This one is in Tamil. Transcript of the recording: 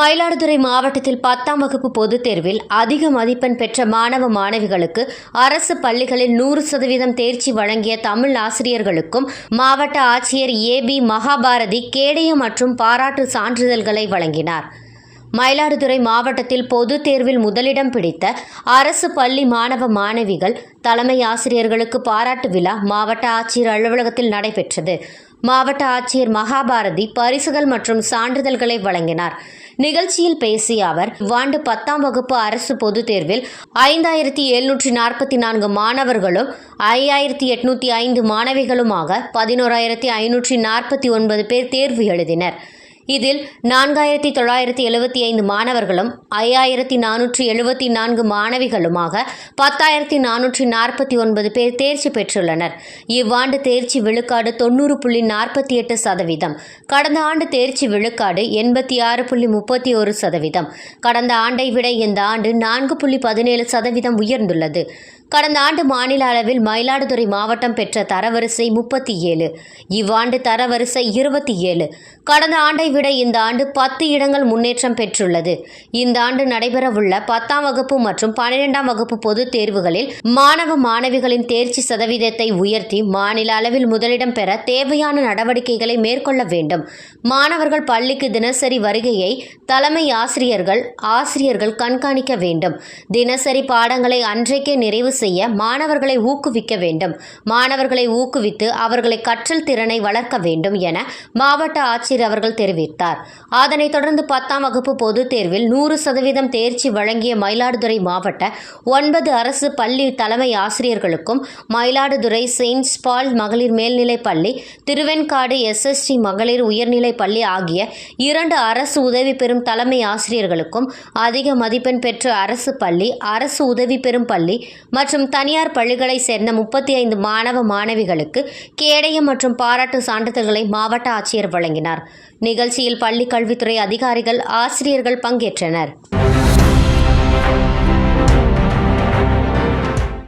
மயிலாடுதுறை மாவட்டத்தில் 10ஆம் வகுப்பு பொதுத் தேர்வில் அதிக மதிப்பெண் பெற்ற மாணவ மாணவிகளுக்கு அரசு பள்ளிகளில் 100% தேர்ச்சி வழங்கிய தமிழ் ஆசிரியர்களுக்கும் மாவட்ட ஆட்சியர் ஏபி மகாபாரதி கேடயம் மற்றும் பாராட்டு சான்றிதழ்களை வழங்கினார். மயிலாடுதுறை மாவட்டத்தில் பொதுத் தேர்வில் முதலிடம் பிடித்த அரசு பள்ளி மாணவ மாணவிகள் தலைமை ஆசிரியர்களுக்கு பாராட்டு விழா மாவட்ட ஆட்சியர் அலுவலகத்தில் நடைபெற்றது. மாவட்ட ஆட்சியர் மகாபாரதி பரிசுகள் மற்றும் சான்றிதழ்களை வழங்கினார். நிகழ்ச்சியில் பேசிய அவர், இவ்வாண்டு 10ஆம் வகுப்பு அரசு பொதுத் தேர்வில் 5744 மாணவர்களும் 5805 மாணவிகளுமாக 11549 பேர் தேர்வு எழுதினர். இதில் 4975 மாணவர்களும் 5474 மாணவிகளுமாக 10449 பேர் தேர்ச்சி பெற்றுள்ளனர். இவ்வாண்டு தேர்ச்சி விழுக்காடு 90.48%. கடந்த ஆண்டு தேர்ச்சி விழுக்காடு 86.31%. கடந்த ஆண்டை விட இந்த ஆண்டு 4.17% உயர்ந்துள்ளது. கடந்த ஆண்டு மாநில அளவில் மயிலாடுதுறை மாவட்டம் பெற்ற தரவரிசை 37. இவ்வாண்டு தரவரிசை 27. கடந்த ஆண்டை விட இந்த ஆண்டு 10 இடங்கள் முன்னேற்றம் பெற்றுள்ளது. இந்த ஆண்டு நடைபெறவுள்ள 10ஆம் வகுப்பு மற்றும் 12ஆம் வகுப்பு பொதுத் தேர்வுகளில் மாணவ மாணவிகளின் தேர்ச்சி சதவீதத்தை உயர்த்தி மாநில அளவில் முதலிடம் பெற தேவையான நடவடிக்கைகளை மேற்கொள்ள வேண்டும். மாணவர்கள் பள்ளிக்கு தினசரி வருகையை தலைமை ஆசிரியர்கள் கண்காணிக்க வேண்டும். தினசரி பாடங்களை அன்றைக்கே நிறைவு செய்ய மாணவர்களை ஊக்குவிக்க வேண்டும். மாணவர்களை ஊக்குவித்து அவர்களை கற்றல் திறனை வளர்க்க வேண்டும் என மாவட்ட ஆட்சியர் அவர்கள் தெரிவித்தார். அதனைத் தொடர்ந்து 10ஆம் வகுப்பு பொதுத் தேர்வில் 100% தேர்ச்சி வழங்கிய மயிலாடுதுறை மாவட்ட 9 அரசு பள்ளி தலைமை ஆசிரியர்களுக்கும் மயிலாடுதுறை செயின்ட் பால் மகளிர் மேல்நிலைப் பள்ளி, திருவெண்காடு SST மகளிர் உயர்நிலைப் பள்ளி ஆகிய 2 அரசு உதவி பெறும் தலைமை ஆசிரியர்களுக்கும் அதிக மதிப்பெண் பெற்ற அரசு பள்ளி, அரசு உதவி பெறும் பள்ளி மற்றும் தனியார் பள்ளிகளை சேர்ந்த 35 மாணவ மாணவிகளுக்கு கேடயம் மற்றும் பாராட்டு சான்றிதழ்களை மாவட்ட ஆட்சியர் வழங்கினார். நிகழ்ச்சியில் பள்ளி கல்வித்துறை அதிகாரிகள், ஆசிரியர்கள் பங்கேற்றனர்.